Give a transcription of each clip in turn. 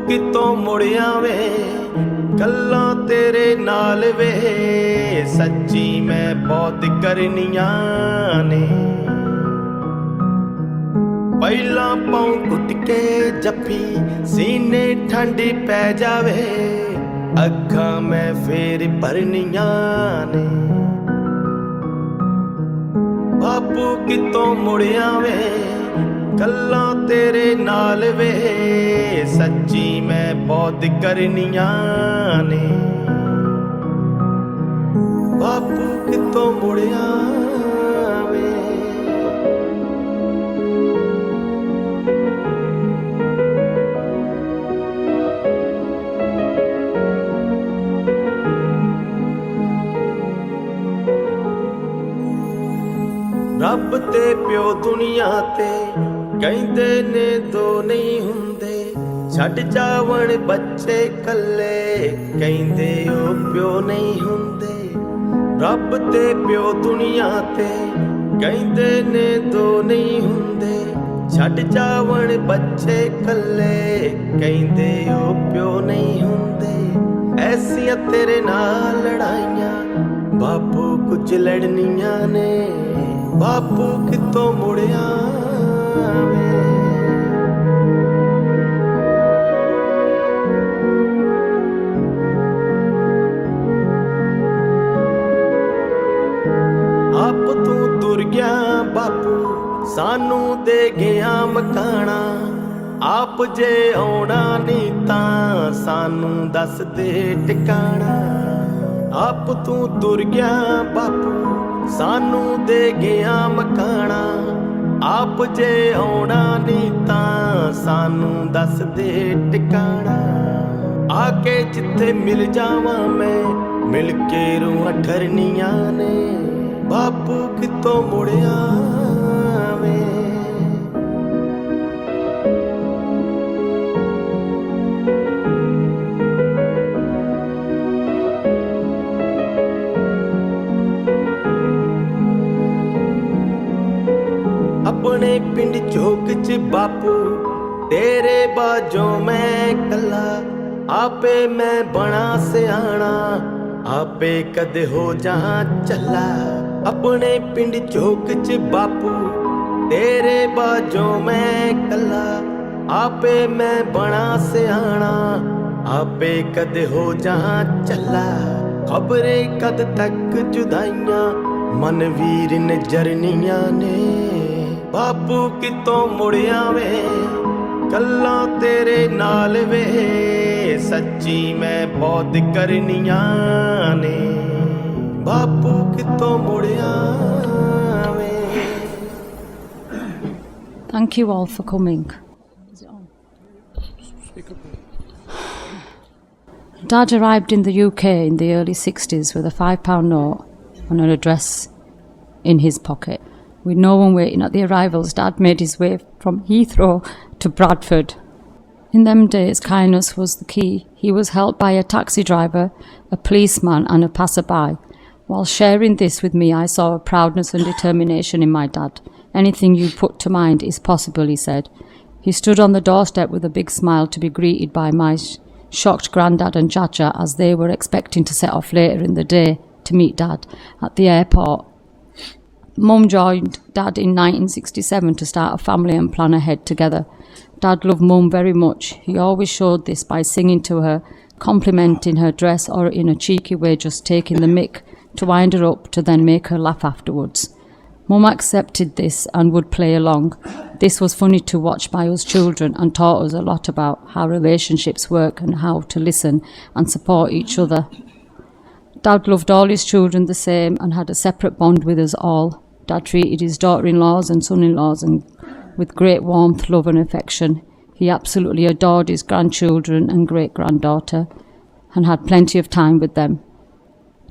कितों मुड़ आवे गल्लां तेरे नाल वे सच्ची मैं बहुत करनियां ने पहला पाँव घुट के जप्पी सीने ठंडी पै जावे अखा मैं फेर भरनियां ने बापू कितों मुड़ आवे गल्लां तेरे नाल वे सच्ची मैं बहुत करनियां ने बापू कितों मुड़ आवे रब ते प्यो दुनिया ते कहंदे ने दो नहीं हुंदे छड्ड जावण बच्चे कल्ले कहंदे ओ प्यो नहीं हुंदे रब ते प्यो दुनिया ते कहंदे ने दो नहीं हुंदे छड्ड जावण बच्चे कल्ले कहंदे ओ प्यो नहीं हुंदे ऐसियां तेरे नाल लड़ाइयां बापू कुछ लड़नियां ने बापू कितों मुड़ आवे आप तू तुर गया बापू सानू दे गया मकाना आप जे आउणा नहीं तां सानू दस दे टिकाणा आप तू तुर गया बापू सानू दे गया मकाना आप जे आउणा नहीं तां सानू दस दे टिकाणा आके जिथे मिल जावां मैं मिल के रूहां ठरनियां ने बापू कितों मुड़ आवे अपने पिंड चौक च बापू तेरे बाजों मैं कला आपे मैं बना सियाणा आपे कद हो जहां चला अपने पिंड चौक च बापू तेरे बाजों मैं कला आपे मैं बना सियाणा आपे कद हो जहां चला खबरे कद तक जुदाइयां मन वीर ने जरनियां ने बापू कितों मुड़ आवे गल्लां तेरे नाल वे सच्ची मैं बहुत करनियां ने बापू कितों मुड़ आवे Thank you all for coming. Dad arrived in the UK in the early 60s with a £5 note and an address in his pocket. With no one waiting at the arrivals, Dad made his way from Heathrow to Bradford. In them days, kindness was the key. He was helped by a taxi driver, a policeman and a passerby. While sharing this with me, I saw a proudness and determination in my dad. Anything you put to mind is possible, he said. He stood on the doorstep with a big smile to be greeted by my shocked granddad and Jaja as they were expecting to set off later in the day to meet Dad at the airport. Mum joined Dad in 1967 to start a family and plan ahead together. Dad loved Mum very much. He always showed this by singing to her, complimenting her dress, or in a cheeky way just taking the mick to wind her up to then make her laugh afterwards. Mum accepted this and would play along. This was funny to watch by us children and taught us a lot about how relationships work and how to listen and support each other. Dad loved all his children the same and had a separate bond with us all. Dad treated his daughter-in-laws and son-in-laws with great warmth, love and affection. He absolutely adored his grandchildren and great-granddaughter and had plenty of time with them.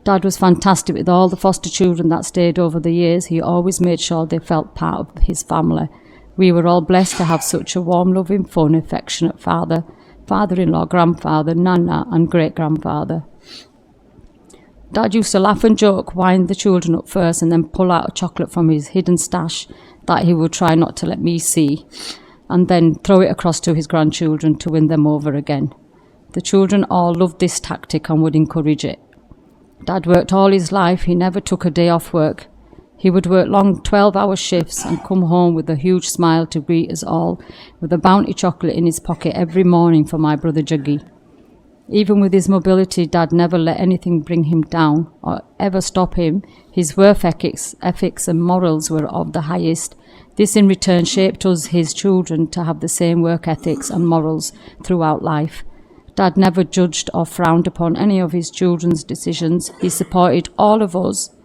Dad was fantastic with all the foster children that stayed over the years. He always made sure they felt part of his family. We were all blessed to have such a warm, loving, fun, affectionate father, father-in-law, grandfather, nana and great-grandfather. Dad used to laugh and joke, wind the children up first and then pull out a chocolate from his hidden stash that he would try not to let me see. and then throw it across to his grandchildren to win them over again. The children all loved this tactic and would encourage it. Dad worked all his life. He never took a day off work. He would work long 12-hour shifts and come home with a huge smile to greet us all, with a bounty chocolate in his pocket every morning for my brother Juggy. Even with his mobility, Dad never let anything bring him down or ever stop him. His work ethics and morals were of the highest. This in return shaped us, his children, to have the same work ethics and morals throughout life. Dad never judged or frowned upon any of his children's decisions. He supported all of us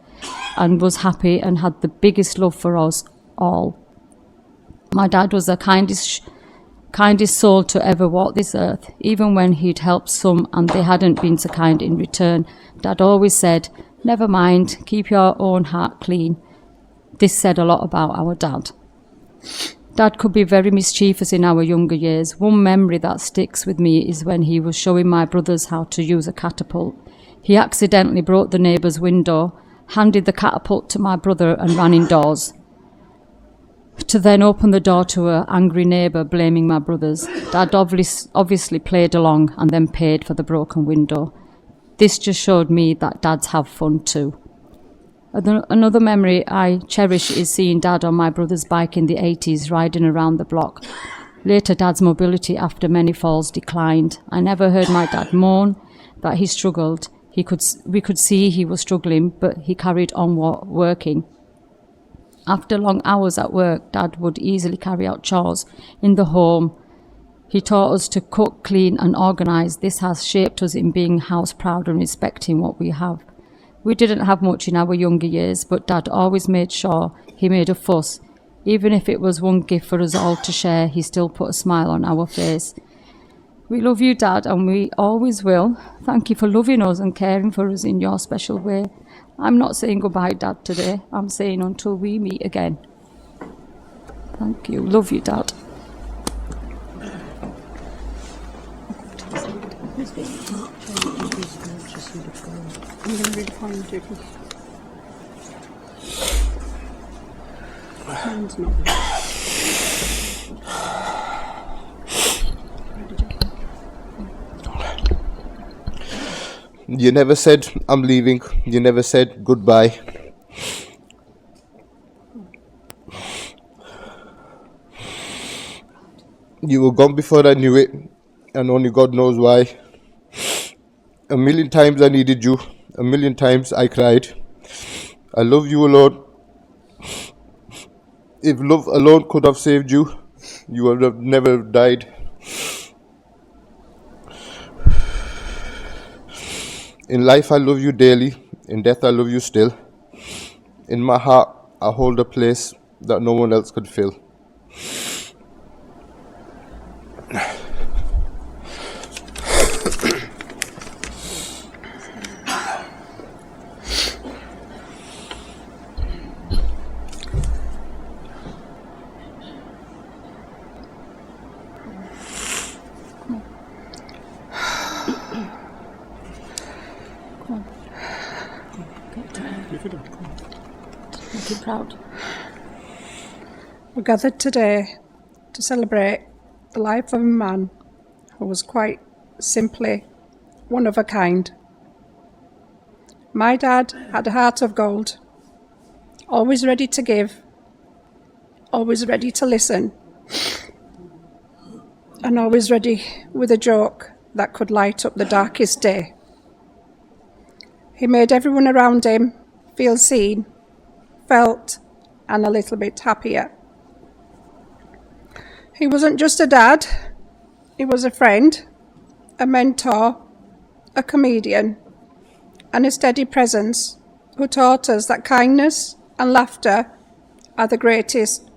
and was happy and had the biggest love for us all. My dad was the kindest soul to ever walk this earth. Even when he'd helped some and they hadn't been so kind in return, Dad always said, "Never mind, keep your own heart clean." This said a lot about our dad. Dad could be very mischievous in our younger years. One memory that sticks with me is when he was showing my brothers how to use a catapult. He accidentally broke the neighbour's window, handed the catapult to my brother and ran indoors, to then open the door to an angry neighbour blaming my brothers. Dad obviously played along and then paid for the broken window. This just showed me that dads have fun too. Another memory I cherish is seeing Dad on my brother's bike in the 80s riding around the block. Later, Dad's mobility after many falls declined. I never heard my dad moan that he struggled. We could see he was struggling, but he carried on working. After long hours at work, Dad would easily carry out chores in the home. He taught us to cook, clean and organise. This has shaped us in being house proud and respecting what we have. We didn't have much in our younger years, but Dad always made sure he made a fuss. Even if it was one gift for us all to share, he still put a smile on our face. We love you, Dad, and we always will. Thank you for loving us and caring for us in your special way. I'm not saying goodbye, Dad, today. I'm saying until we meet again. Thank you. Love you, Dad. I'm going to read for you, Jackie. Mine's not. You never said, "I'm leaving." You never said goodbye. You were gone before I knew it, and only God knows why. A million times I needed you. A million times I cried. I love you alone. If love alone could have saved you, you would have never died. In life I love you daily. In death I love you still. In my heart I hold a place that no one else could fill. Make you proud. We're gathered today to celebrate the life of a man who was quite simply one of a kind. My dad had a heart of gold, always ready to give, always ready to listen, and always ready with a joke that could light up the darkest day. He made everyone around him feel seen, felt, and a little bit happier. He wasn't just a dad, he was a friend, a mentor, a comedian, and a steady presence who taught us that kindness and laughter are the greatest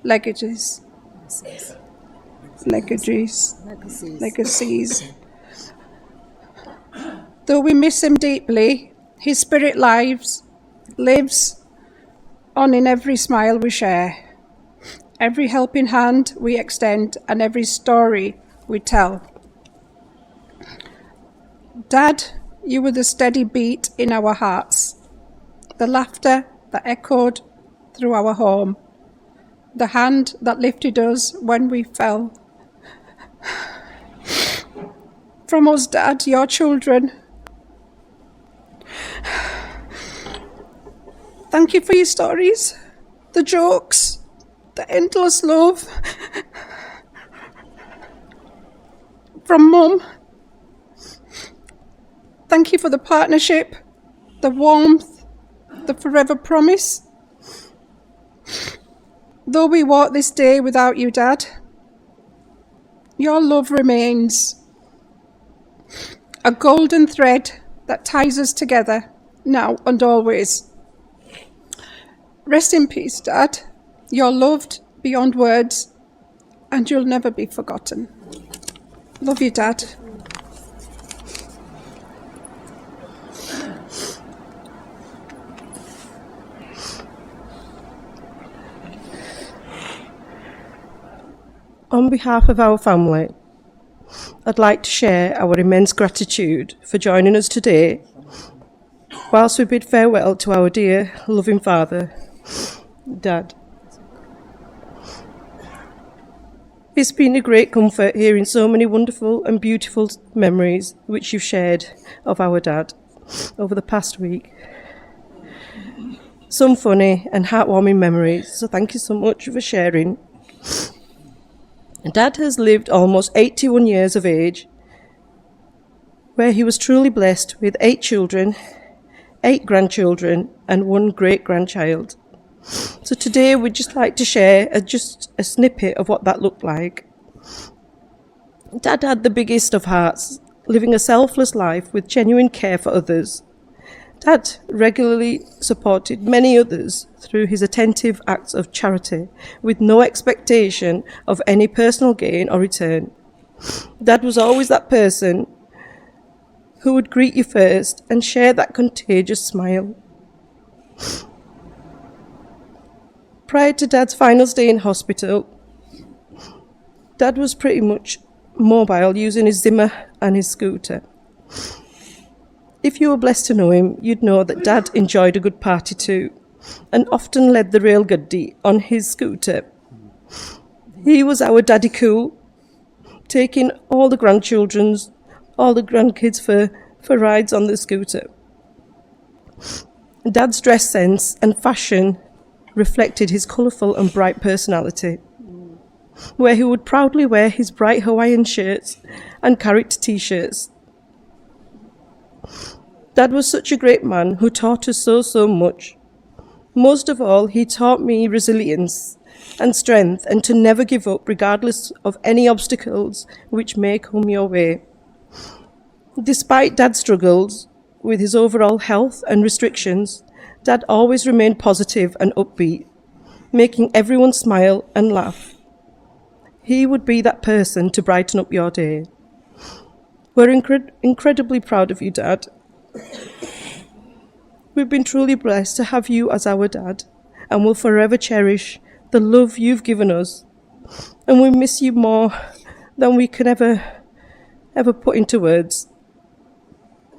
legacies. Though we miss him deeply, his spirit lives on in every smile we share, every helping hand we extend, and every story we tell. Dad, you were the steady beat in our hearts, the laughter that echoed through our home, the hand that lifted us when we fell. From us, Dad, your children. Thank you for your stories, the jokes, the endless love. From Mum, thank you for the partnership, the warmth, the forever promise. Though we walk this day without you, Dad, your love remains a golden thread that ties us together now and always. Rest in peace, Dad. You're loved beyond words, and you'll never be forgotten. Love you, Dad. On behalf of our family, I'd like to share our immense gratitude for joining us today whilst we bid farewell to our dear, loving father, Dad. It's been a great comfort hearing so many wonderful and beautiful memories which you've shared of our dad over the past week. Some funny and heartwarming memories, so thank you so much for sharing. Dad has lived almost 81 years of age, where he was truly blessed with 8 children, 8 grandchildren, and 1 great-grandchild. So today we'd just like to share just a snippet of what that looked like. Dad had the biggest of hearts, living a selfless life with genuine care for others. Dad regularly supported many others through his attentive acts of charity, with no expectation of any personal gain or return. Dad was always that person who would greet you first and share that contagious smile. Prior to Dad's final stay in hospital, Dad was pretty much mobile, using his Zimmer and his scooter. If you were blessed to know him, you'd know that Dad enjoyed a good party too, and often led the rail gaddi on his scooter. He was our daddy cool, taking all the grandkids for rides on the scooter. Dad's dress sense and fashion reflected his colourful and bright personality, where he would proudly wear his bright Hawaiian shirts and character t-shirts. Dad was such a great man who taught us so much. Most of all, he taught me resilience and strength, and to never give up regardless of any obstacles which may come your way. Despite Dad's struggles with his overall health and restrictions, Dad always remained positive and upbeat, making everyone smile and laugh. He would be that person to brighten up your day. We're incredibly proud of you, Dad. We've been truly blessed to have you as our dad, and will forever cherish the love you've given us. And we miss you more than we can ever put into words.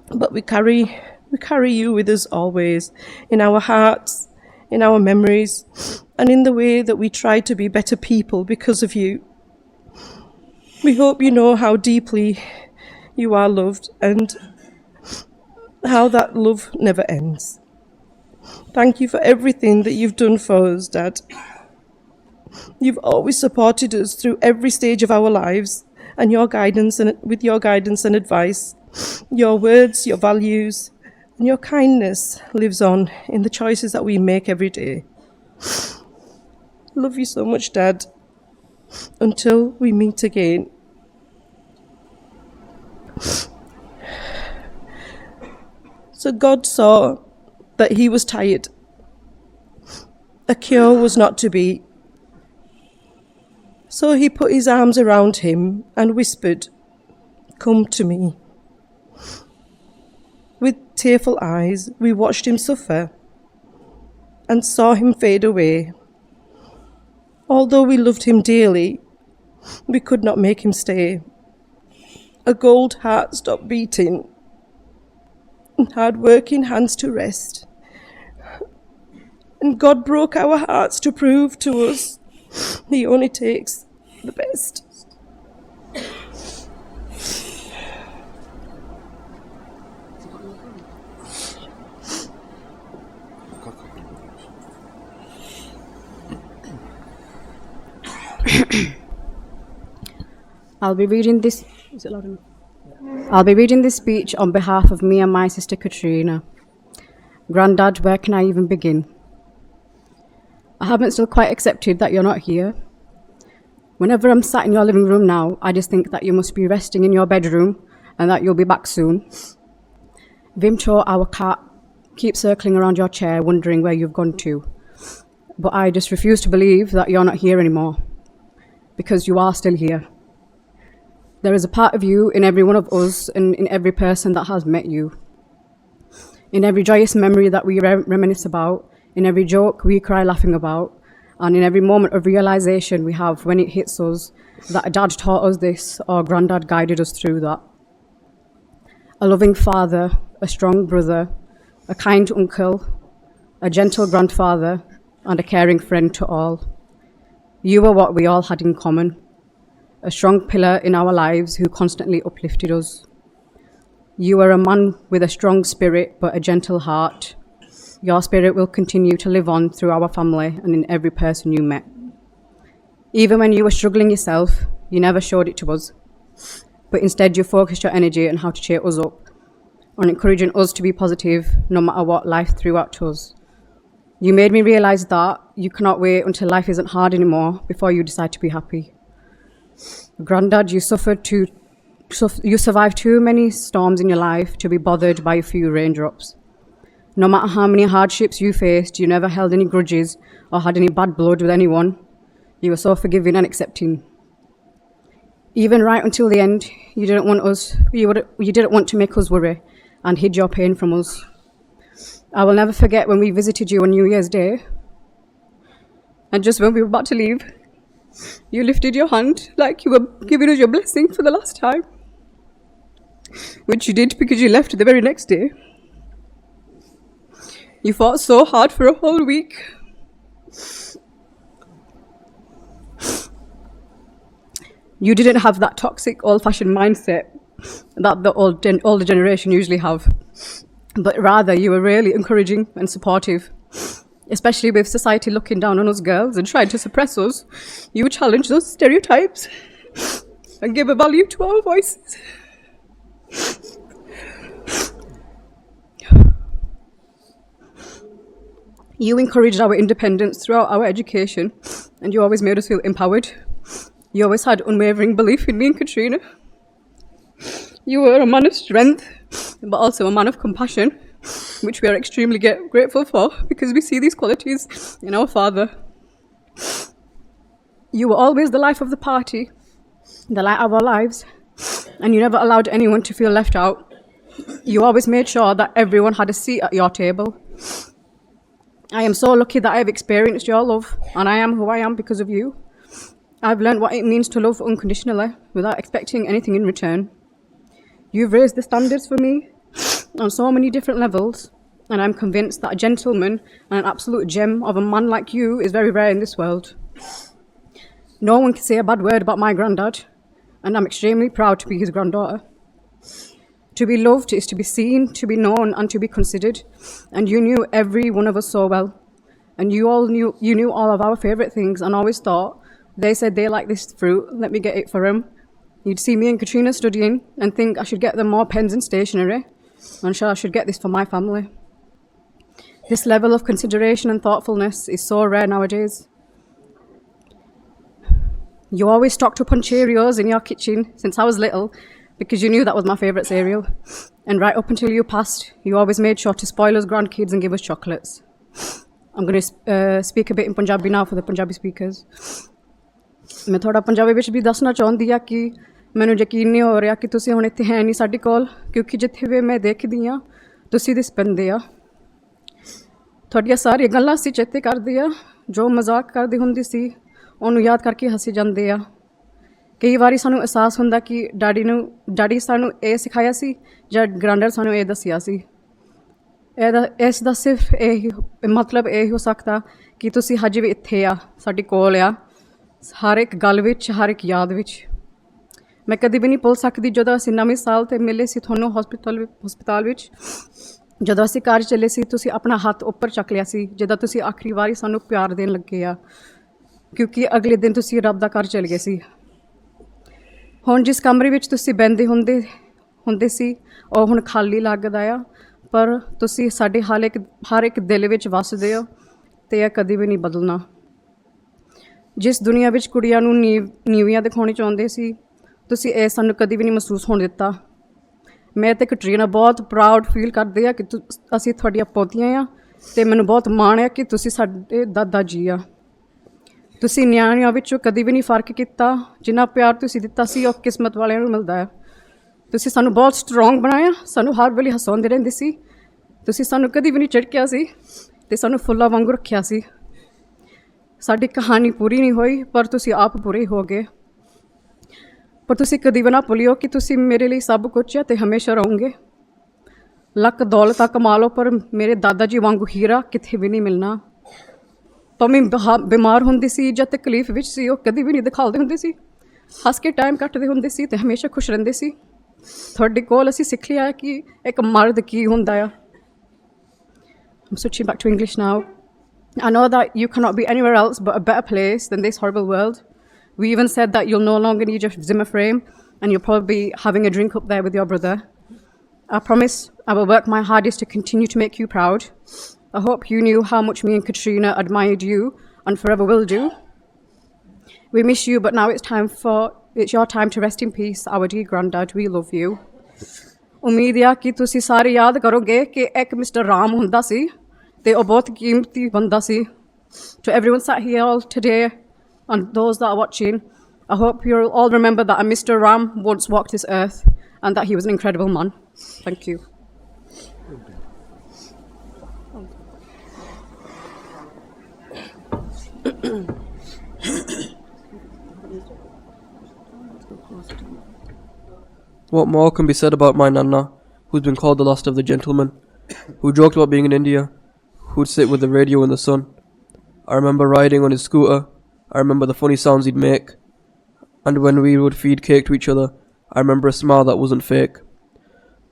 But we carry you with us always, in our hearts, in our memories, and in the way that we try to be better people because of you. We hope you know how deeply you are loved and how that love never ends. Thank you for everything that you've done for us, Dad. You've always supported us through every stage of our lives, and with your guidance and advice, your words, your values, and your kindness lives on in the choices that we make every day. Love you so much, Dad. Until we meet again. So God saw that he was tired. A cure was not to be. So he put his arms around him and whispered, "Come to me." With tearful eyes, we watched him suffer and saw him fade away. Although we loved him dearly, we could not make him stay. A gold heart stopped beating, and hard-working hands to rest. And God broke our hearts to prove to us He only takes the best. I'll be reading this. Is it loud enough? I'll be reading this speech on behalf of me and my sister Katrina. Grandad, where can I even begin? I haven't still quite accepted that you're not here. Whenever I'm sat in your living room now, I just think that you must be resting in your bedroom and that you'll be back soon. Vimcho, our cat, keeps circling around your chair, wondering where you've gone to. But I just refuse to believe that you're not here anymore, because you are still here. There is a part of you in every one of us and in every person that has met you. In every joyous memory that we reminisce about, in every joke we cry laughing about, and in every moment of realization we have when it hits us that a dad taught us this or granddad guided us through that. A loving father, a strong brother, a kind uncle, a gentle grandfather, and a caring friend to all. You were what we all had in common. A strong pillar in our lives who constantly uplifted us. You are a man with a strong spirit but a gentle heart. Your spirit will continue to live on through our family and in every person you met. Even when you were struggling yourself, you never showed it to us, but instead you focused your energy on how to cheer us up, on encouraging us to be positive no matter what life threw at us. You made me realize that you cannot wait until life isn't hard anymore before you decide to be happy. Grandad, you survived too many storms in your life to be bothered by a few raindrops. No matter how many hardships you faced, you never held any grudges or had any bad blood with anyone. You were so forgiving and accepting. Even right until the end, you didn't want to make us worry and hid your pain from us. I will never forget when we visited you on New Year's Day, and just when we were about to leave, you lifted your hand like you were giving us your blessing for the last time, which you did because you left the very next day. You fought so hard for a whole week. You didn't have that toxic old-fashioned mindset that the older generation usually have, but rather you were really encouraging and supportive. Especially with society looking down on us girls and trying to suppress us, you challenge those stereotypes and give a value to our voices. You encouraged our independence throughout our education, and you always made us feel empowered. You always had unwavering belief in me and Katrina. You were a man of strength, but also a man of compassion, which we are extremely grateful for because we see these qualities in our father. You were always the life of the party, the light of our lives, and you never allowed anyone to feel left out. You always made sure that everyone had a seat at your table. I am so lucky that I have experienced your love, and I am who I am because of you. I've learned what it means to love unconditionally without expecting anything in return. You've raised the standards for me on so many different levels, and I'm convinced that a gentleman and an absolute gem of a man like you is very rare in this world. No one can say a bad word about my granddad, and I'm extremely proud to be his granddaughter. To be loved is to be seen, to be known, and to be considered, and you knew every one of us so well, and you knew all of our favourite things and always thought, they said they like this fruit, let me get it for them. You'd see me and Katrina studying and think I should get them more pens and stationery, and I should get this for my family. This level of consideration and thoughtfulness is so rare nowadays. You always stocked up on Cheerios in your kitchen since I was little because you knew that was my favourite cereal. And right up until you passed, you always made sure to spoil us grandkids and give us chocolates. I'm going to speak a bit in Punjabi now for the Punjabi speakers. मैं थोड़ा पंजाबी विच भी दसना चाहती हाँ कि मैनूं यकीन नहीं हो रहा कि तुसीं हुण इत्थे है नहीं साडे कोल, क्योंकि जिथे भी मैं देखदी हाँ तुसीं दिस पैंदे आ। तुहाडीआं सारियां गल्लां असीं चेते करदे आ, जो मजाक करदी हुंदी सी ਉਹਨੂੰ याद करके हसी जाते आ। कई बारी सानूं एहसास हुंदा कि डैडी सानूं ये सिखाया सी जां ग्रैंडर सानूं ये दस्सिया सी। इस दा सिर्फ मतलब ये हो सकता कि तुसीं हजे भी इत्थे आ साडे कोल आ ਹਰ ਇੱਕ ਗੱਲ ਵਿੱਚ, ਹਰ ਇੱਕ ਯਾਦ ਵਿੱਚ। ਮੈਂ ਕਦੇ ਵੀ ਨਹੀਂ ਭੁੱਲ ਸਕਦੀ ਜਦੋਂ ਅਸੀਂ ਨਵੇਂ ਸਾਲ 'ਤੇ ਮਿਲੇ ਸੀ ਤੁਹਾਨੂੰ ਹਸਪਤਾਲ ਵਿੱਚ। ਜਦੋਂ ਅਸੀਂ ਘਰ ਚੱਲੇ ਸੀ, ਤੁਸੀਂ ਆਪਣਾ ਹੱਥ ਉੱਪਰ ਚੱਕ ਲਿਆ ਸੀ ਜਦੋਂ ਤੁਸੀਂ ਆਖਰੀ ਵਾਰੀ ਸਾਨੂੰ ਪਿਆਰ ਦੇਣ ਲੱਗੇ ਆ, ਕਿਉਂਕਿ ਅਗਲੇ ਦਿਨ ਤੁਸੀਂ ਰੱਬ ਦਾ ਘਰ ਚਲੇ ਗਏ ਸੀ। ਹੁਣ ਜਿਸ ਕਮਰੇ ਵਿੱਚ ਤੁਸੀਂ ਬਹਿੰਦੇ ਹੁੰਦੇ ਸੀ ਉਹ ਹੁਣ ਖਾਲੀ ਲੱਗਦਾ ਆ, ਪਰ ਤੁਸੀਂ ਸਾਡੇ ਹਰ ਇੱਕ ਦਿਲ ਵਿੱਚ ਵੱਸਦੇ ਹੋ ਅਤੇ ਇਹ ਕਦੇ ਵੀ ਨਹੀਂ ਬਦਲਣਾ। ਜਿਸ ਦੁਨੀਆ ਵਿੱਚ ਕੁੜੀਆਂ ਨੂੰ ਨੀਵੀਆਂ ਦਿਖਾਉਣੀ ਚਾਹੁੰਦੇ ਸੀ, ਤੁਸੀਂ ਇਹ ਸਾਨੂੰ ਕਦੇ ਵੀ ਨਹੀਂ ਮਹਿਸੂਸ ਹੋਣ ਦਿੱਤਾ। ਮੈਂ ਅਤੇ ਕੈਟਰੀਨਾ ਬਹੁਤ ਪ੍ਰਾਊਡ ਫੀਲ ਕਰਦੇ ਆ ਕਿ ਅਸੀਂ ਤੁਹਾਡੀਆਂ ਪੋਤੀਆਂ ਆ, ਅਤੇ ਮੈਨੂੰ ਬਹੁਤ ਮਾਣ ਆ ਕਿ ਤੁਸੀਂ ਸਾਡੇ ਦਾਦਾ ਜੀ ਆ। ਤੁਸੀਂ ਨਿਆਣਿਆਂ ਵਿੱਚੋਂ ਕਦੇ ਵੀ ਨਹੀਂ ਫਰਕ ਕੀਤਾ। ਜਿੰਨਾ ਪਿਆਰ ਤੁਸੀਂ ਦਿੱਤਾ ਸੀ ਉਹ ਕਿਸਮਤ ਵਾਲਿਆਂ ਨੂੰ ਮਿਲਦਾ ਹੈ। ਤੁਸੀਂ ਸਾਨੂੰ ਬਹੁਤ ਸਟਰੋਂਗ ਬਣਾਇਆ, ਸਾਨੂੰ ਹਰ ਵੇਲੇ ਹਸਾਉਂਦੇ ਰਹਿੰਦੇ ਸੀ। ਤੁਸੀਂ ਸਾਨੂੰ ਕਦੇ ਵੀ ਨਹੀਂ ਝਿੜਕਿਆ ਸੀ ਅਤੇ ਸਾਨੂੰ ਫੁੱਲਾਂ ਵਾਂਗੂ ਰੱਖਿਆ ਸੀ। ਸਾਡੀ ਕਹਾਣੀ ਪੂਰੀ ਨਹੀਂ ਹੋਈ, ਪਰ ਤੁਸੀਂ ਆਪ ਪੂਰੇ ਹੋ ਗਏ। ਪਰ ਤੁਸੀਂ ਕਦੀ ਵੀ ਨਾ ਭੁੱਲਿਓ ਕਿ ਤੁਸੀਂ ਮੇਰੇ ਲਈ ਸਭ ਕੁਝ ਹੈ ਅਤੇ ਹਮੇਸ਼ਾ ਰਹੋਗੇ। ਲੱਕ ਦੌਲਤ ਕਮਾ ਲਓ, ਪਰ ਮੇਰੇ ਦਾਦਾ ਜੀ ਵਾਂਗੂ ਹੀਰਾ ਕਿਤੇ ਵੀ ਨਹੀਂ ਮਿਲਣਾ। ਭਾਵੇਂ ਬਿਮਾਰ ਹੁੰਦੀ ਸੀ ਜਾਂ ਤਕਲੀਫ ਵਿੱਚ ਸੀ, ਉਹ ਕਦੀ ਵੀ ਨਹੀਂ ਦਿਖਾਉਂਦੇ ਹੁੰਦੇ ਸੀ। ਹੱਸ ਕੇ ਟਾਈਮ ਕੱਟਦੇ ਹੁੰਦੇ ਸੀ ਅਤੇ ਹਮੇਸ਼ਾ ਖੁਸ਼ ਰਹਿੰਦੇ ਸੀ। ਤੁਹਾਡੇ ਕੋਲ ਅਸੀਂ ਸਿੱਖ ਲਿਆ ਕਿ ਇੱਕ ਮਰਦ ਕੀ ਹੁੰਦਾ ਆ। I'm switching back to English now. I know that you cannot be anywhere else but a better place than this horrible world. We even said that you'll no longer need your Zimmer frame and you'll probably be having a drink up there with your brother. I promise I will work my hardest to continue to make you proud. I hope you knew how much me and Katrina admired you and forever will do. We miss you, but now it's your time to rest in peace, our dear granddad. We love you. ਉਮੀਦ ਆ ਕਿ ਤੁਸੀਂ ਸਾਰੇ ਯਾਦ ਕਰੋਗੇ ਕਿ ਇੱਕ mister Ram ਹੁੰਦਾ ਸੀ ਅਤੇ ਉਹ ਬਹੁਤ ਕੀਮਤੀ ਬੰਦਾ ਸੀ। To everyone sat here all today and those that are watching, I hope you'll all remember that a Mr. Ram once walked this earth and that he was an incredible man. Thank you. What more can be said about my Nana, who's been called the last of the gentlemen, who joked about being in India, who'd sit with the radio in the sun. I remember riding on his scooter, I remember the funny sounds he'd make, and when we would feed cake to each other, I remember a smile that wasn't fake.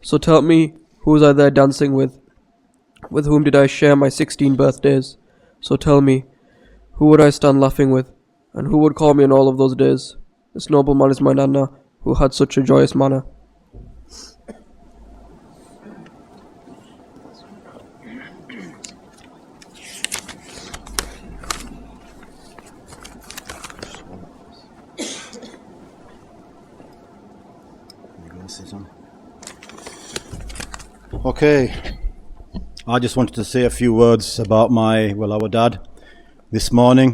So tell me, who was I there dancing with? With whom did I share my 16 birthdays? So tell me, who would I stand laughing with, and who would call me on all of those days? This noble man is my Nana, who had such a joyous manner. Okay, I just wanted to say a few words about our dad this morning.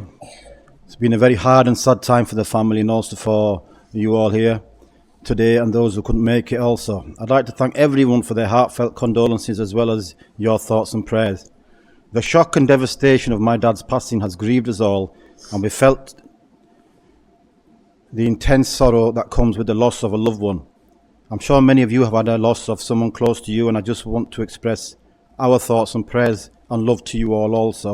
It's been a very hard and sad time for the family and also for you all here today and those who couldn't make it also. I'd like to thank everyone for their heartfelt condolences as well as your thoughts and prayers. The shock and devastation of my dad's passing has grieved us all, and we felt the intense sorrow that comes with the loss of a loved one. I'm sure many of you have had a loss of someone close to you, and I just want to express our thoughts and prayers and love to you all also.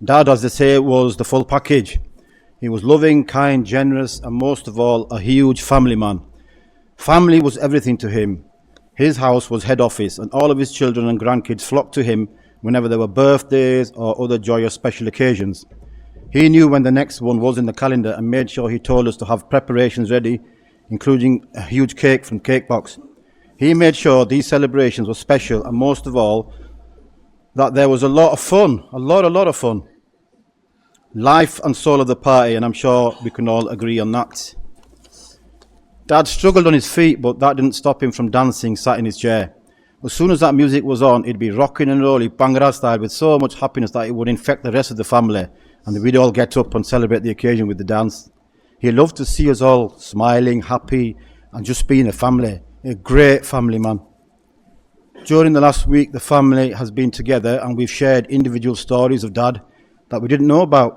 Dad, as they say, was the full package. He was loving, kind, generous, and most of all, a huge family man. Family was everything to him. His house was head office, and all of his children and grandkids flocked to him whenever there were birthdays or other joyous special occasions. He knew when the next one was in the calendar and made sure he told us to have preparations ready, including a huge cake from Cake Box. He made sure these celebrations were special, and most of all, that there was a lot of fun, a lot of fun. Life and soul of the party, and I'm sure we can all agree on that. Dad struggled on his feet, but that didn't stop him from dancing, sat in his chair. As soon as that music was on, he'd be rocking and rolling Bhangra style with so much happiness that it would infect the rest of the family, and we'd all get up and celebrate the occasion with the dance. He loved to see us all smiling, happy, and just being a family. A great family man. During the last week, the family has been together, and we've shared individual stories of Dad that we didn't know about.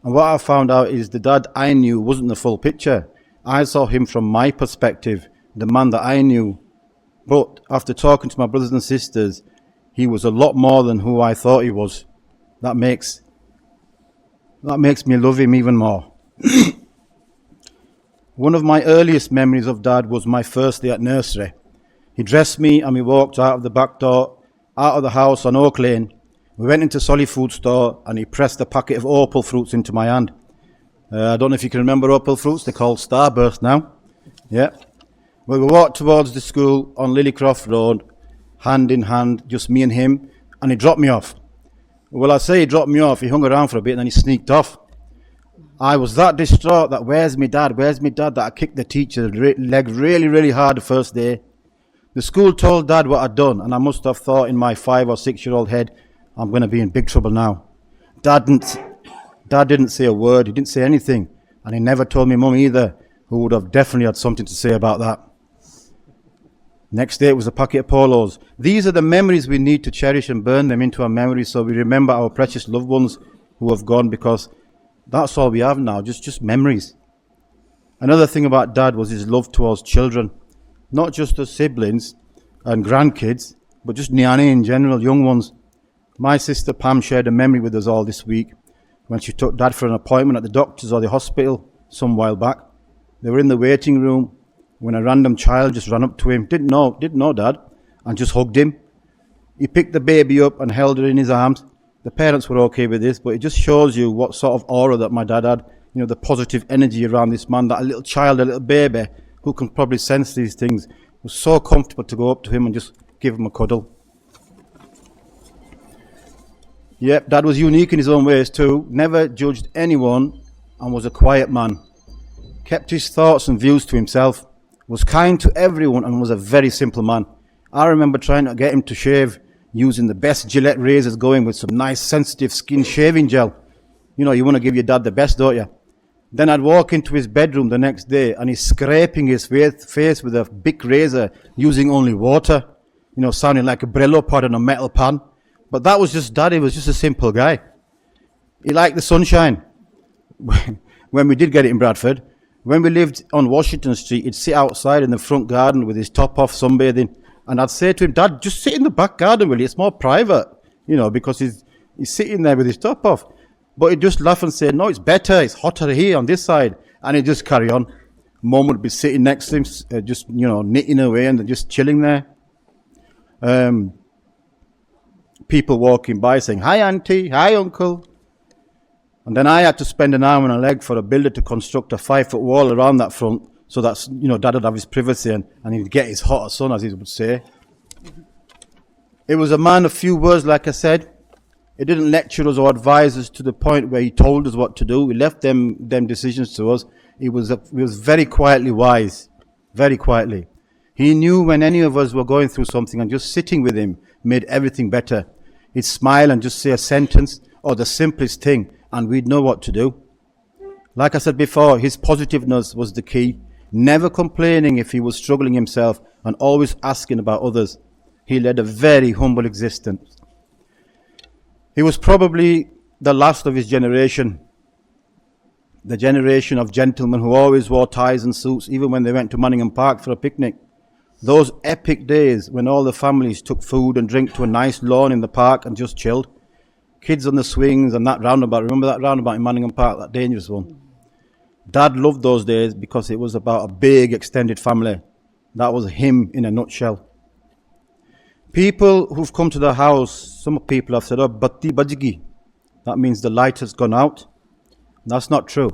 And what I found out is the dad I knew wasn't the full picture. I saw him from my perspective, the man that I knew. But after talking to my brothers and sisters, he was a lot more than who I thought he was. That makes me love him even more. One of my earliest memories of Dad was my first day at nursery. He dressed me and we walked out of the back door, out of the house on Oak Lane. We went into Solly Food Store and he pressed a packet of opal fruits into my hand. I don't know if you can remember opal fruits, they're called Starburst now. Yeah. Well, we walked towards the school on Lillycroft Road, hand in hand, just me and him, and he dropped me off. Well, I say he dropped me off, he hung around for a bit and then he sneaked off. I was that distraught that where's me dad, that I kicked the teacher's leg really, really hard the first day. The school told Dad what I'd done, and I must have thought in my 5 or 6 year old head, I'm going to be in big trouble now. Dad didn't say a word, he didn't say anything, and he never told me Mum either, who would have definitely had something to say about that. Next day it was a packet of polos. These are the memories we need to cherish and burn them into our memories so we remember our precious loved ones who have gone, because that's all we have now, just memories. Another thing about Dad was his love towards children, not just the siblings and grandkids, but just Niani in general, young ones. My sister Pam shared a memory with us all this week when she took Dad for an appointment at the doctor's or the hospital some while back. They were in the waiting room when a random child just ran up to him, didn't know Dad, and just hugged him. He picked the baby up and held her in his arms. The parents were okay with this, but it just shows you what sort of aura that my dad had. You know, the positive energy around this man, that a little child, a little baby, who can probably sense these things, was so comfortable to go up to him and just give him a cuddle. Yep, Dad was unique in his own ways too, never judged anyone and was a quiet man. Kept his thoughts and views to himself, was kind to everyone and was a very simple man. I remember trying to get him to shave using the best Gillette razors going with some nice sensitive skin shaving gel. You know, you want to give your dad the best, don't you? Then I'd walk into his bedroom the next day and he's scraping his face with a big razor using only water, you know, sounding like a Brillo pot in a metal pan. But that was just Dad, he was just a simple guy. He liked the sunshine. When we did get it in Bradford, when we lived on Washington Street, he'd sit outside in the front garden with his top off sunbathing. And I'd say to him, Dad, just sit in the back garden, will you? It's more private, you know, because he's sitting there with his top off. But he'd just laugh and say, no, it's better, it's hotter here on this side. And he'd just carry on. Mum would be sitting next to him, just, you know, knitting away and just chilling there. People walking by saying, hi, Auntie, hi, Uncle. And then I had to spend an arm and a leg for a builder to construct a 5-foot wall around that front so that, you know, Dad would have his privacy and he'd get his hotter sun, as he would say. It was a man of few words, like I said. He didn't lecture us or advise us to the point where he told us what to do. He left them decisions to us. He was very quietly wise, very quietly. He knew when any of us were going through something, and just sitting with him made everything better. He'd smile and just say a sentence or the simplest thing, and we'd know what to do. Like I said before, his positiveness was the key. Never complaining if he was struggling himself and always asking about others. He led a very humble existence. He was probably the last of his generation. The generation of gentlemen who always wore ties and suits even when they went to Manningham Park for a picnic. Those epic days when all the families took food and drink to a nice lawn in the park and just chilled. Kids on the swings and that roundabout. Remember that roundabout in Manningham Park, that dangerous one? Dad loved those days because it was about a big extended family. That was him in a nutshell. People who've come to the house, some people have said, oh, batti bajgi. That means the light has gone out. That's not true.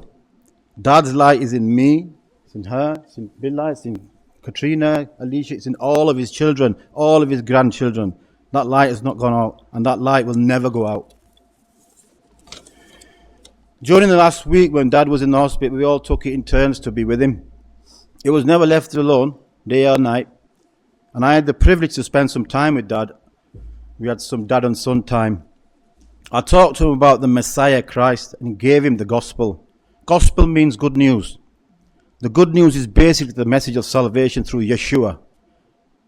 Dad's light is in me, it's in her, it's in Billa, it's in Katrina, Alicia, it's in all of his children, all of his grandchildren. That light has not gone out, and that light will never go out. During the last week when Dad was in the hospital, we all took it in turns to be with him. He was never left alone, day or night. And I had the privilege to spend some time with Dad. We had some dad and son time. I talked to him about the Messiah Christ and gave him the gospel. Gospel means good news. The good news is basically the message of salvation through Yeshua.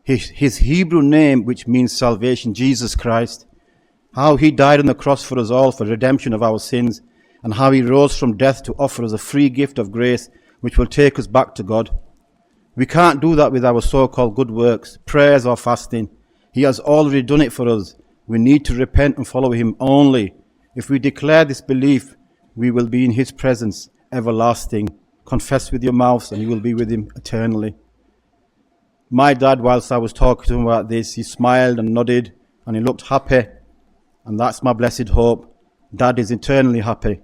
His Hebrew name, which means salvation, Jesus Christ. How he died on the cross for us all for redemption of our sins. And how he rose from death to offer us a free gift of grace which will take us back to God. We can't do that with our so-called good works, prayers or fasting. He has already done it for us. We need to repent and follow him only. If we declare this belief, we will be in his presence everlasting. Confess with your mouth and you will be with him eternally. My dad, whilst I was talking to him about this, he smiled and nodded and he looked happy. And that's my blessed hope. Dad is eternally happy.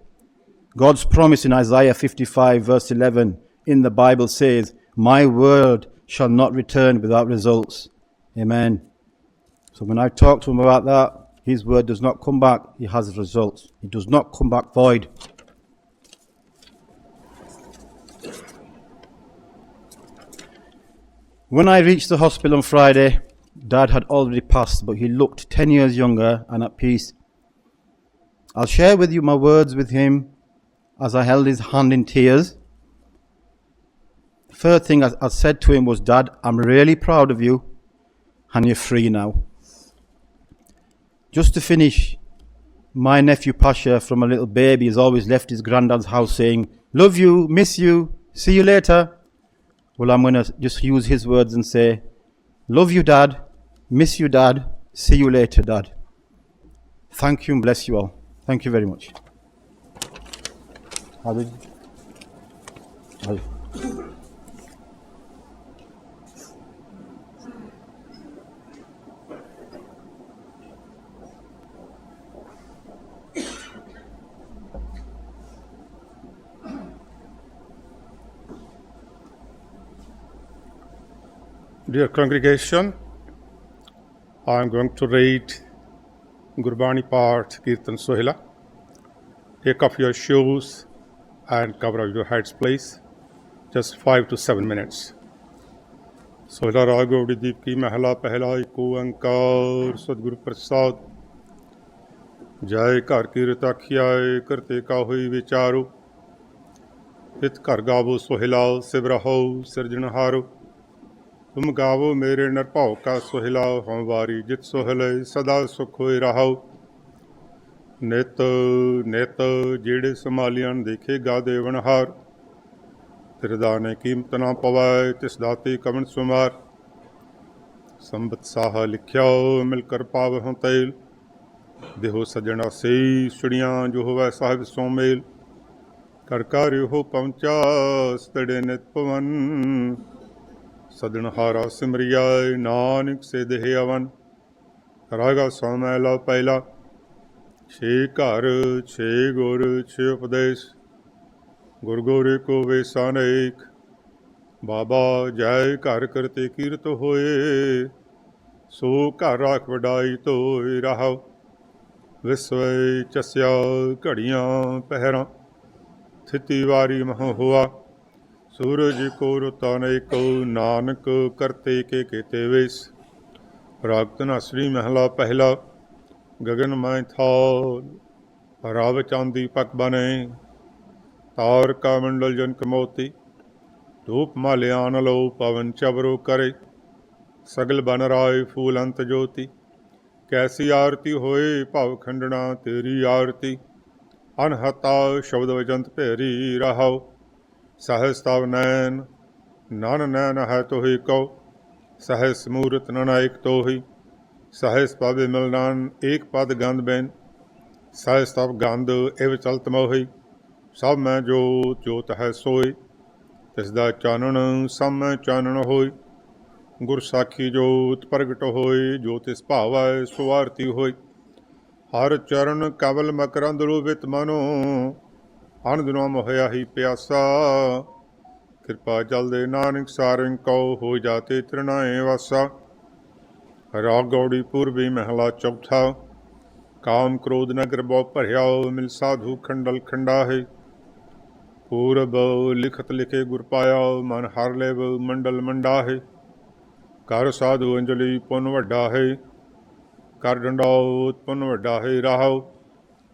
God's promise in Isaiah 55 verse 11 in the Bible says, my word shall not return without results. Amen. So when I talk to him about that, his word does not come back. He has results. It does not come back void. When I reached the hospital on Friday, Dad had already passed, but he looked 10 years younger and at peace. I'll share with you my words with him as I held his hand in tears. The first thing I said to him was, Dad, I'm really proud of you and you're free now. Just to finish, my nephew Pasha from a little baby has always left his granddad's house saying, love you, miss you, see you later. Well, I'm going to just use his words and say, love you, Dad, miss you, Dad, see you later, Dad. Thank you and bless you all. Thank you very much. Dear congregation, I am going to read Gurbani part, Kirtan Sohila. Take off your shoes and cover your heads, please. Just 5 to 7 minutes. Sohila Raag Gaudiya Deep Ki Mahla Pehla Eko Ankar Sadguru Prasad Jai Kar Kirta Khiyai Karte Ka Hui Vicharu Hit Kar Gavo Sohila Sibraho Sirjanharo तुम गावो मेरे नरभाव का सोहिला हमवारी जित सोहले सदा सुख होए रहाओ नित नित जेड़े संभालियन देखे गा देवनहार तिरदाने कीमत ना पवाए तिस दाते कमन सुमार संबत साहा लिख्या मिलकर पाव हों तेल देहो सजना से सुड़ियाँ जो होवै साहिब सोमेल कर कार्य हो पहुँचा सतड़े नित पवन सदनहारा सिमरिया नानक से देह अवन रागा सोमैला पहला छे घर छे गुर छे उपदेश गुर गोरे को वेसान एक बाबा जय घर करते कीरत होए सो घर राख वडाई तो रहाओ विश्व चस्या घड़ियाँ पहरा थिति वारी मह हुआ सूरज को रुताने को नानक करते के केते वेश रागतना श्री महला पहला गगन में थाल राव चांदी पक बने तार का मंडल जनक मोती धूप माल्यान लो पवन चबरो करे सगल बन राय फूल अंत ज्योति कैसी आरती होए भाव खंडना तेरी आरती अनहता शब्द वजंत भेरी रहाओ सहस तव नैन नन नैन है तो ही कौ सहस मूर्त ननायक तो ही सहस पद मिलनान एक पद गंध बैन सहस तव गंध एव चलत मोही सब मैं जोत जोत है सोई तिसदा चानन सब मैं चानन होई गुर साखी जोत प्रगट होई जो तिस भावै सो आरती होई हर चरण कवल मकरंद लोभित मनो अन दिनों मोहया ही प्यासा कृपा जल दे नानक सारंग कौ हो जाते त्रिनाए वासा राग गौड़ी पूर्वी महला चौथा काम क्रोध नगर बौ भरिया मिल साधु खंडल खंडा है पूरब लिखत लिखे गुर पाया मन हर लेव मंडल मंडा है कर साधु अंजलि पुन वड्डा है कर डंडौत पुन वड्डा है राहो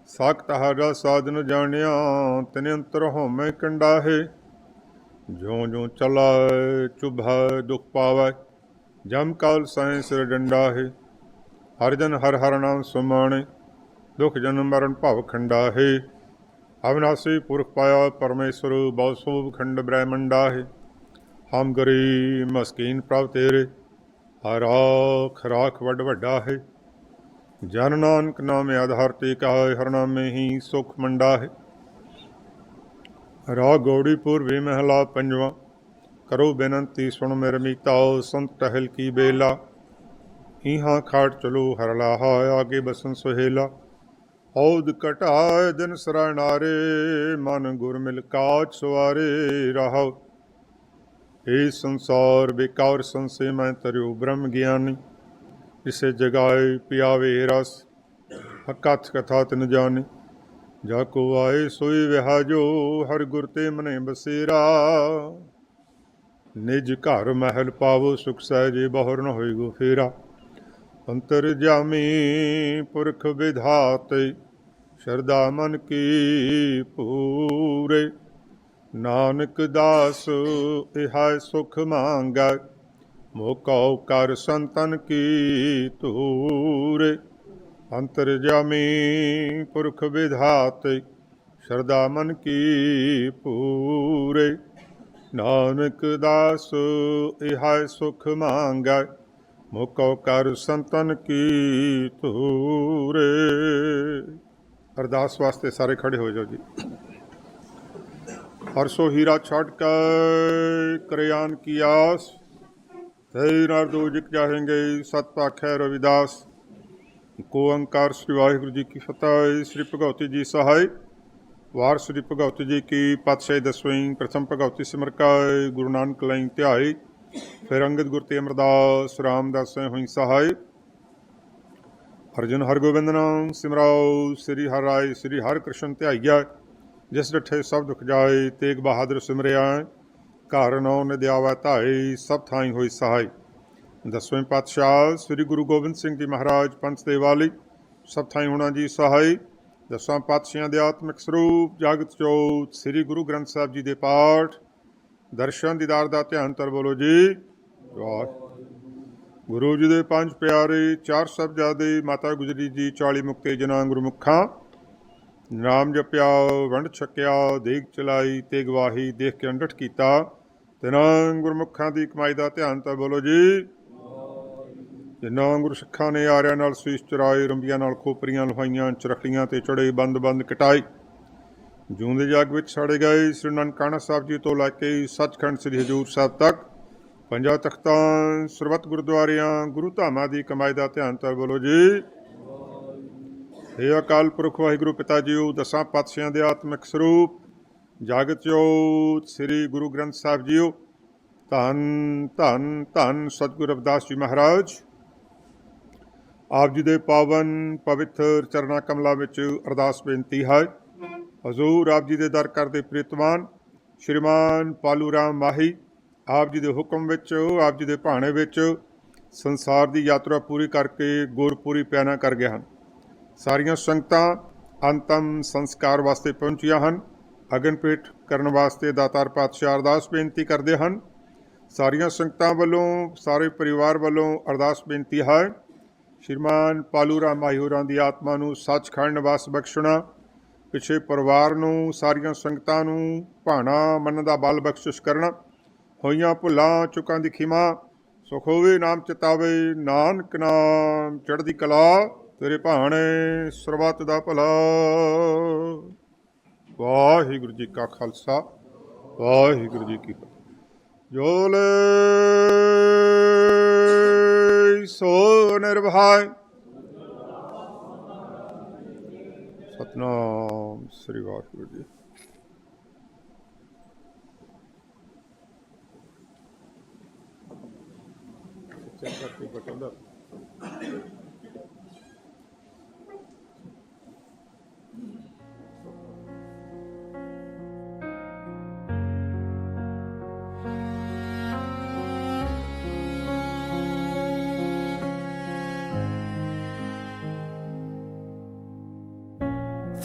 साख तहारा साधन जानिया तिन अंतर होमै कंडा है ज्यों ज्यों चला चुभ दुख पावै जम काल सै सिर डंडा है हर जन हर हर नाम सुमाणे दुख जन मरण भव खंडा है अविनाशी पुरख पाया परमेश्वर बहु शोभ खंड ब्रह्मंडा है हम गरीब मस्कीन प्रभ तेरे हर राख राख वड वड्डा है जन नानक नाम आधार टेका है हर नाम में ही सुख मंडा है ਰਾਗ ਗੌੜੀ ਪੂਰਬੀ ਮਹਿਲਾ ਪੰਜਵਾਂ। ਕਰੋ ਬੇਨੰਤੀ ਸੁਣ ਮੇਰੇ ਮੀਤਾਓ, ਸੰਤ ਟਹਿਲ ਕੀ ਬੇਲਾ। ਈਹਾਂ ਖਾਟ ਚਲੋ ਹਰਲਾਹਾ, ਆਗੇ ਬਸਨ ਸੁਹੇਲਾ। ਔਦ ਘਟਾਏ ਦਿਨ ਸਰਾਣਾਰੇ, ਮਨ ਗੁਰ ਮਿਲ ਕਾਜ ਸਵਾਰੇ ਰਹਾਉ। ਇਹ ਸੰਸਾਰ ਬੇਕਾਰ ਸੰਸੇ ਮੈਂ ਤਰਿਓ ਬ੍ਰਹਮ ਗਿਆਨੀ। ਇਸੇ ਜਗਾਏ ਪਿਆਵੇ ਰਸ, ਕਥ ਕਥਾ ਤਿਨ ਜਾਨੀ। ਜਾ ਕੋ ਆਏ ਸੋਈ ਵਿਹਾਜੋ, ਹਰ ਗੁਰ ਤੇ ਮਨੇ ਬਸੇਰਾ। ਨਿਜ ਘਰ ਮਹਿਲ ਪਾਵੋ, ਸੁਖ ਸਹਿਜੇ ਬਹੁਰ ਨ ਹੋਈ ਗੋ ਫੇਰਾ। ਅੰਤਰ ਜਾਮੀ ਪੁਰਖ ਵਿਧਾਤੇ, ਸ਼ਰਧਾ ਮਨ ਕੀ ਪੂਰੇ। ਨਾਨਕ ਦਾਸ ਇਹਾ ਸੁਖ ਮੰਗੈ, ਮੋਕਉ ਕਰ ਸੰਤਨ ਕੀ ਧੂਰੇ। ਅੰਤਰ ਜਾਮੀ ਪੁਰਖ ਵਿਧਾਤੇ, ਸ਼ਰਧਾ ਮਨ ਕੀ ਪੂਰੇ। ਨਾਨਕ ਦਾਸ ਇਹਾ ਸੁਖ ਮੰਗੈ, ਮੋਕਉ ਕਰ ਸੰਤਨ ਕੀ ਧੂਰੇ। ਅਰਦਾਸ ਵਾਸਤੇ ਸਾਰੇ ਖੜੇ ਹੋ ਜਾਓ ਜੀ। ਹਰਸੋ ਹੀਰਾ ਛੱਡ ਕੇ ਕਰਿਆਨ ਕੀ ਆਸ, ਤੇ ਨਰ ਦੂਜਿਕ ਜਾਹੇਂਗੇ ਸਤ ਪਾਖੈ ਰਵਿਦਾਸ। ਕੋ ਓੰਕਾਰ ਸ੍ਰੀ ਵਾਹਿਗੁਰੂ ਜੀ ਕੀ ਫਤਿਹ। ਸ੍ਰੀ ਭਗਵਤੀ ਜੀ ਸਹਾਇ। ਵਾਰ ਸ੍ਰੀ ਭਗਵਤੀ ਜੀ ਕੀ ਪਾਤਸ਼ਾਹੀ ਦਸਵੀਂ। ਪ੍ਰਥਮ ਭਗਵਤੀ ਸਿਮਰ ਕਾਇ, ਗੁਰੂ ਨਾਨਕ ਲਈ ਧਿਆਈ। ਫਿਰ ਅੰਗਦ ਗੁਰ ਤੇ ਅਮਰਦਾਸ, ਰਾਮਦਾਸੈ ਹੋਈ ਸਹਾਇ। ਅਰਜੁਨ ਹਰਗੋਬਿੰਦ ਨਾਮ ਸਿਮਰਾਓ, ਸ੍ਰੀ ਹਰਿ ਰਾਇ ਸ੍ਰੀ ਹਰਿ ਕ੍ਰਿਸ਼ਨ ਧਿਆਈਆ। ਜਿਸ ਡਿਠੇ ਸਭ ਦੁਖ ਜਾਏ, ਤੇਗ ਬਹਾਦਰ ਸਿਮਰਿਆ। ਘਰ ਨੌ ਨਿਦਿਆਵੈ ਧਾਈ, ਸਭ ਥਾਈ ਹੋਈ ਸਹਾਈ। ਦਸਵੇਂ ਪਾਤਸ਼ਾਹ ਸ੍ਰੀ ਗੁਰੂ ਗੋਬਿੰਦ ਸਿੰਘ ਜੀ ਮਹਾਰਾਜ ਪੰਥ ਦੇ ਵਾਲੀ, ਸਭ ਥਾਈ ਹੋਣਾ ਜੀ ਸਹਾਈ। ਦਸਾਂ ਪਾਤਸ਼ਾਹਾਂ ਦੇ ਆਤਮਿਕ ਸਰੂਪ, ਜਾਗਤ ਜੋਤ ਸ੍ਰੀ ਗੁਰੂ ਗ੍ਰੰਥ ਸਾਹਿਬ ਜੀ ਦੇ ਪਾਠ, ਦਰਸ਼ਨ ਦੀਦਾਰ ਦਾ ਧਿਆਨ ਤਰ ਬੋਲੋ ਜੀ। ਗੁਰੂ ਜੀ ਦੇ ਪੰਜ ਪਿਆਰੇ, ਚਾਰ ਸਾਹਿਬਜ਼ਾਦੇ, ਮਾਤਾ ਗੁਜਰੀ ਜੀ, 40 ਮੁਕਤੇ ਜਨਾਂ ਗੁਰਮੁਖਾਂ। ਨਾਮ ਜਪਿਆ, ਵੰਡ ਛਕਿਆ, ਦੇਗ ਚਲਾਈ, ਤੇ ਗਵਾਹੀ ਦੇਖ ਕੇ ਅੰਡਠ ਕੀਤਾ। ਤਿਨਾਂ ਗੁਰਮੁਖਾਂ ਦੀ ਕਮਾਈ ਦਾ ਧਿਆਨ ਤਾਂ ਬੋਲੋ ਜੀ। ਜਿਨ੍ਹਾਂ ਗੁਰਸਿੱਖਾਂ ਨੇ ਆਰਿਆਂ ਨਾਲ ਸੀਸ ਚੁਰਾਏ, ਰੰਬੀਆਂ ਨਾਲ ਖੋਪਰੀਆਂ ਲੁਹਾਈਆਂ, ਚਰਖੜੀਆਂ ਤੇ ਚੜੇ, ਬੰਦ ਬੰਦ ਕਟਾਈ। ਜੂੰਦੇ ਜੱਗ ਵਿੱਚ ਸਾੜੇ ਗਏ। ਸ੍ਰੀ ਨਨਕਾਣਾ ਸਾਹਿਬ ਜੀ ਤੋਂ ਲੈ ਕੇ ਸੱਚਖੰਡ ਸ੍ਰੀ ਹਜ਼ੂਰ ਸਾਹਿਬ ਤੱਕ, ਪੰਜਾਂ ਤਖਤਾਂ, ਸਰਬੱਤ ਗੁਰਦੁਆਰਿਆਂ, ਗੁਰੂ ਧਾਮਾਂ ਦੀ ਕਮਾਈ ਦਾ ਧਿਆਨ ਤਾਂ ਬੋਲੋ ਜੀ। ਹੇ ਅਕਾਲ ਪੁਰਖ ਵਾਹਿਗੁਰੂ ਪਿਤਾ ਜੀਓ, ਦਸਾਂ ਪਾਤਸ਼ਾਹਾਂ ਦੇ ਆਤਮਿਕ ਸਰੂਪ, ਜਾਗਤ ਜੋਤ ਸ੍ਰੀ ਗੁਰੂ ਗ੍ਰੰਥ ਸਾਹਿਬ ਜੀਓ। ਧੰਨ ਧੰਨ ਧੰਨ ਸਤਿਗੁਰੂ ਰਵਿਦਾਸ ਜੀ ਮਹਾਰਾਜ। ਆਪ ਜੀ ਦੇ ਪਾਵਨ ਪਵਿੱਤਰ ਚਰਨਾਂ ਕਮਲਾਂ ਵਿੱਚ ਅਰਦਾਸ ਬੇਨਤੀ ਹੈ। ਹਜ਼ੂਰ ਆਪ ਜੀ ਦੇ ਦਰ ਕਰਦੇ ਪ੍ਰੀਤਮਾਨ ਸ਼੍ਰੀਮਾਨ ਪਾਲੂ ਰਾਮ ਮਾਹੀ, ਆਪ ਜੀ ਦੇ ਹੁਕਮ ਵਿੱਚ, ਆਪ ਜੀ ਦੇ ਭਾਣੇ ਵਿੱਚ ਸੰਸਾਰ ਦੀ ਯਾਤਰਾ ਪੂਰੀ ਕਰਕੇ ਗੁਰਪੂਰੀ ਪਿਆਨਾ ਕਰ ਗਏ ਹਨ। ਸਾਰੀਆਂ ਸੰਗਤਾਂ ਅੰਤਮ ਸੰਸਕਾਰ ਵਾਸਤੇ ਪਹੁੰਚੀਆਂ ਹਨ। ਅਗਨ ਭੇਟ ਕਰਨ ਵਾਸਤੇ ਦਾਤਾਰ ਪਾਤਸ਼ਾਹ ਅਰਦਾਸ ਬੇਨਤੀ ਕਰਦੇ ਹਨ। ਸਾਰੀਆਂ ਸੰਗਤਾਂ ਵੱਲੋਂ, ਸਾਰੇ ਪਰਿਵਾਰ ਵੱਲੋਂ ਅਰਦਾਸ ਬੇਨਤੀ ਹੈ। ਸ਼੍ਰੀਮਾਨ ਪਾਲੂ ਰਾਮ ਮਾਹੀ ਹੋਰਾਂ ਦੀ ਆਤਮਾ ਨੂੰ ਸੱਚਖੰਡ ਨਿਵਾਸ ਬਖਸ਼ਣਾ, ਪਿੱਛੇ ਪਰਿਵਾਰ ਨੂੰ, ਸਾਰੀਆਂ ਸੰਗਤਾਂ ਨੂੰ ਭਾਣਾ ਮੰਨਣ ਦਾ ਬਲ ਬਖਸ਼ਿਸ਼ ਕਰਨਾ, ਹੋਈਆਂ ਭੁੱਲਾਂ ਚੁੱਕਾਂ ਦੀ ਖਿਮਾ, ਸੁਖ ਹੋਵੇ ਨਾਮ ਚਿਤਾਵੇ, ਨਾਨਕ ਨਾਮ ਚੜ੍ਹਦੀ ਕਲਾ, ਤੇਰੇ ਭਾਣੇ ਸਰਬੱਤ ਦਾ ਭਲਾ। ਵਾਹਿਗੁਰੂ ਜੀ ਕਾ ਖਾਲਸਾ, ਵਾਹਿਗੁਰੂ ਜੀ ਕੀ ਫਤਿਹ। ਜੋ ਲੈ ਸੋ ਨਿਰਭੈ, ਸਤਿਨਾਮ ਸ੍ਰੀ Waheguru ji.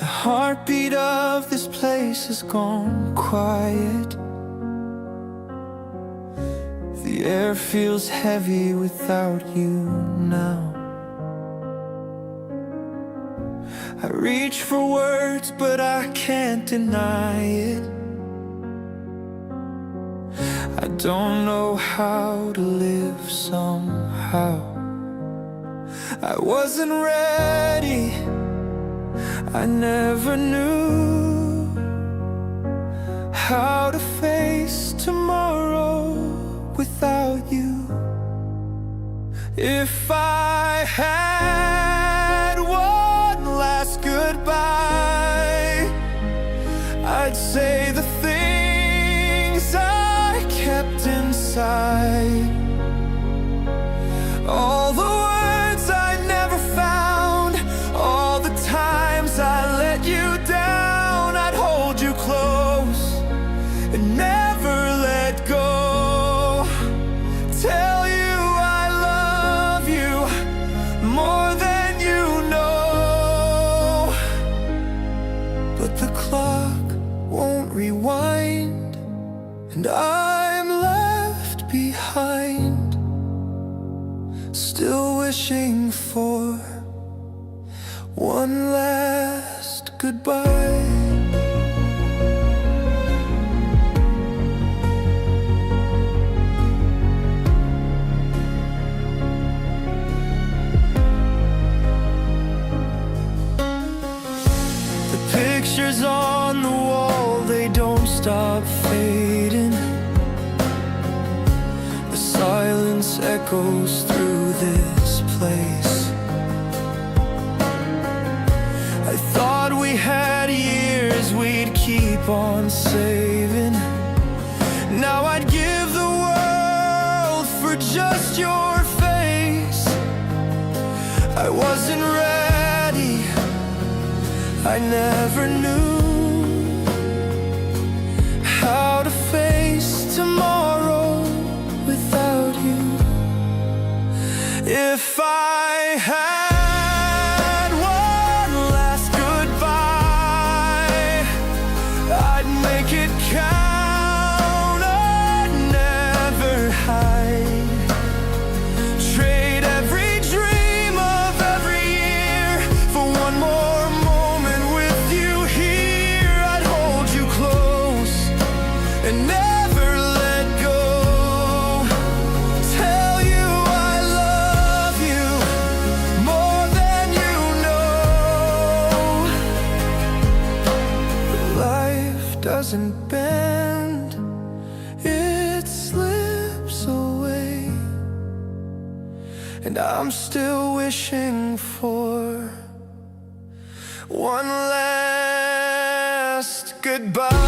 The heartbeat of this place has gone quiet. The air feels heavy without you now. I reach for words, but I can't deny it. I don't know how to live somehow. I wasn't ready, I never knew how to face tomorrow without you. If I had one last goodbye, I'd say the things I kept inside, all the words I never found, all the times I let you down. I'd hold you close and never let go. Tell you I love you more than you know. But the clock won't rewind, and I'm left behind, still wishing for one last goodbye. The pictures on the wall, they don't stop fading. The silence echoes through this place. I thought we had years we'd keep on saving. Now I'd give the world for just your face. I wasn't ready, I never knew how to face tomorrow without you. If I had one last goodbye, I'd make it count, I'd never hide. Trade every dream of every year for one more moment with you here. I'd hold you close and never let go. Tell you I love you more than you know. But life doesn't bend, it slips away, and I'm still wishing for one last goodbye.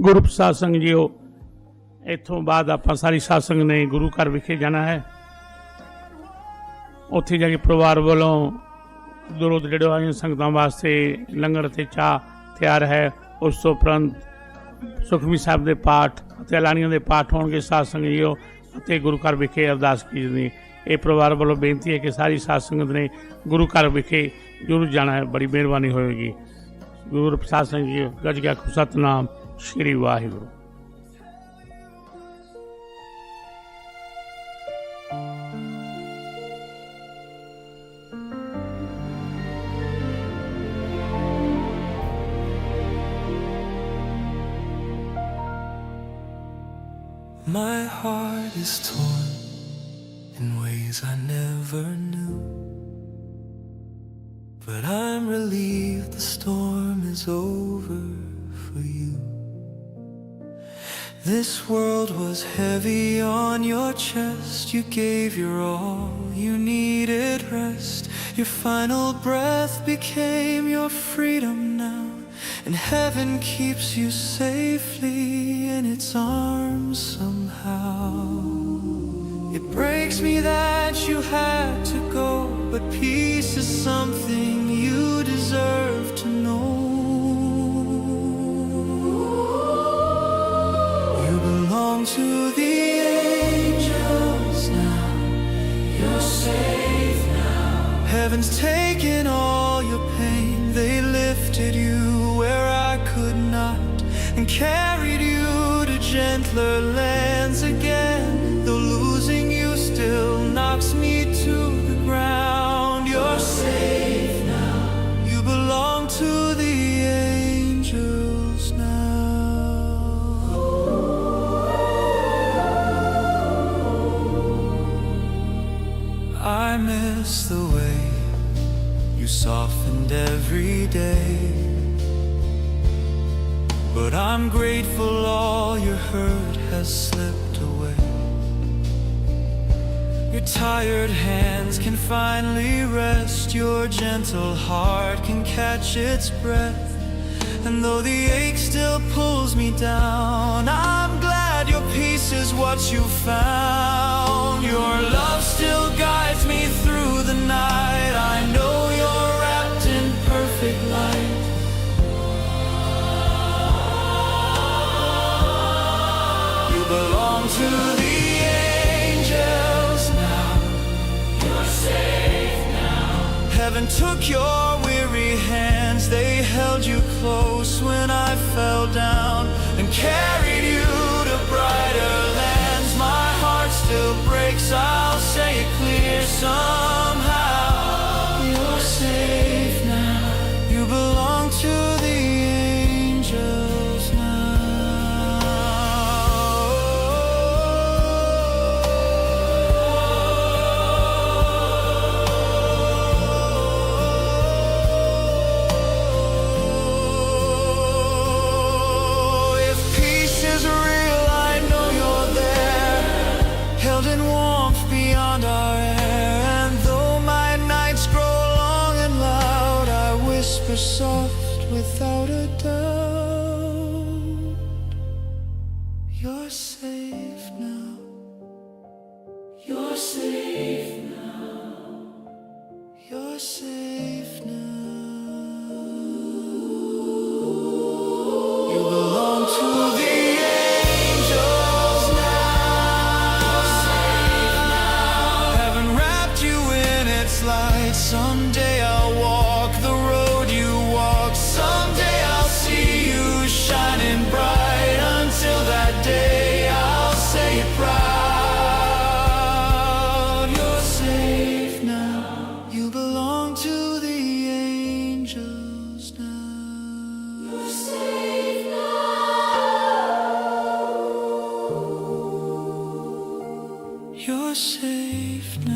Guru Prasad Singh JIO, ਇੱਥੋਂ ਬਾਅਦ ਆਪਾਂ ਸਾਰੀ ਸਾਧ ਸੰਗਤ ਨੇ ਗੁਰੂ ਘਰ ਵਿਖੇ ਜਾਣਾ ਹੈ। ਉੱਥੇ ਜਾ ਕੇ ਪਰਿਵਾਰ ਵੱਲੋਂ ਦੂਰੋਂ ਨੇੜਿਓਂ ਆਈਆਂ ਸੰਗਤਾਂ ਵਾਸਤੇ ਲੰਗਰ ਅਤੇ ਚਾਹ ਤਿਆਰ ਹੈ। ਉਸ ਤੋਂ ਉਪਰੰਤ ਸੁਖਮਨੀ ਸਾਹਿਬ ਦੇ ਪਾਠ ਅਤੇ ਐਲਾਨੀਆਂ ਦੇ ਪਾਠ ਹੋਣਗੇ ਸਾਧ ਸੰਗਤ ਜੀਓ, ਅਤੇ ਗੁਰੂ ਘਰ ਵਿਖੇ ਅਰਦਾਸ ਕੀਤੀ ਜਾਂਦੀ। ਇਹ ਪਰਿਵਾਰ ਵੱਲੋਂ ਬੇਨਤੀ ਹੈ ਕਿ ਸਾਰੀ ਸਾਧ ਸੰਗਤ ਨੇ ਗੁਰੂ ਘਰ ਵਿਖੇ ਜ਼ਰੂਰ ਜਾਣਾ ਹੈ, ਬੜੀ ਮਿਹਰਬਾਨੀ ਹੋਵੇਗੀ। ਗੁਰੂ ਪ੍ਰਸਾਦ ਸਿੰਘ ਜੀਓ, ਗੱਜ ਗਿਆ Satnam Shri Waheguru. My heart is torn in ways I never knew, but I'm relieved the storm is over for you. This world was heavy on your chest. You gave your all, you needed rest. Your final breath became your freedom now, and heaven keeps you safely in its arms somehow. It breaks me that you had to go, but peace is something you deserve to know. You belong to the angels now. You're safe. Heaven's taken all your pain. They lifted you where I could not, and carried you to gentler lands again. Though losing you still knocks me to the ground, you're safe now. You belong to the angels now. I miss the way you softened every day, but I'm grateful all your hurt has slipped away. Your tired hands can finally rest, your gentle heart can catch its breath. And though the ache still pulls me down, I'm glad your peace is what you found. Your love still guides me through the night. I know you're wrapped in perfect light. You belong to the angels now. You're safe now. Heaven took your weary hands, they held you close when I fell down, and carried you to brighter lands. My heart still breaks, I'll say it clear somehow. You're safe now. You belong to the angels now. If peace is real, I know you're there, held in warmth beyond our air. And though my nights grow long and loud, I whisper soft without a doubt. You're safe now. You're safe now. You're safe now. You belong to the angels now. Heaven wrapped you in its light. Someday I'll walk the road you walk. Someday I'll see you shining bright. Until that day, I'll say it proud. You're safe now. You belong to the angels now. You're safe now. You're safe now.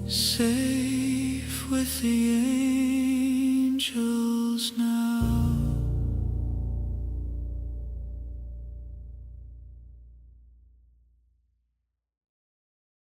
Safe with the angels now.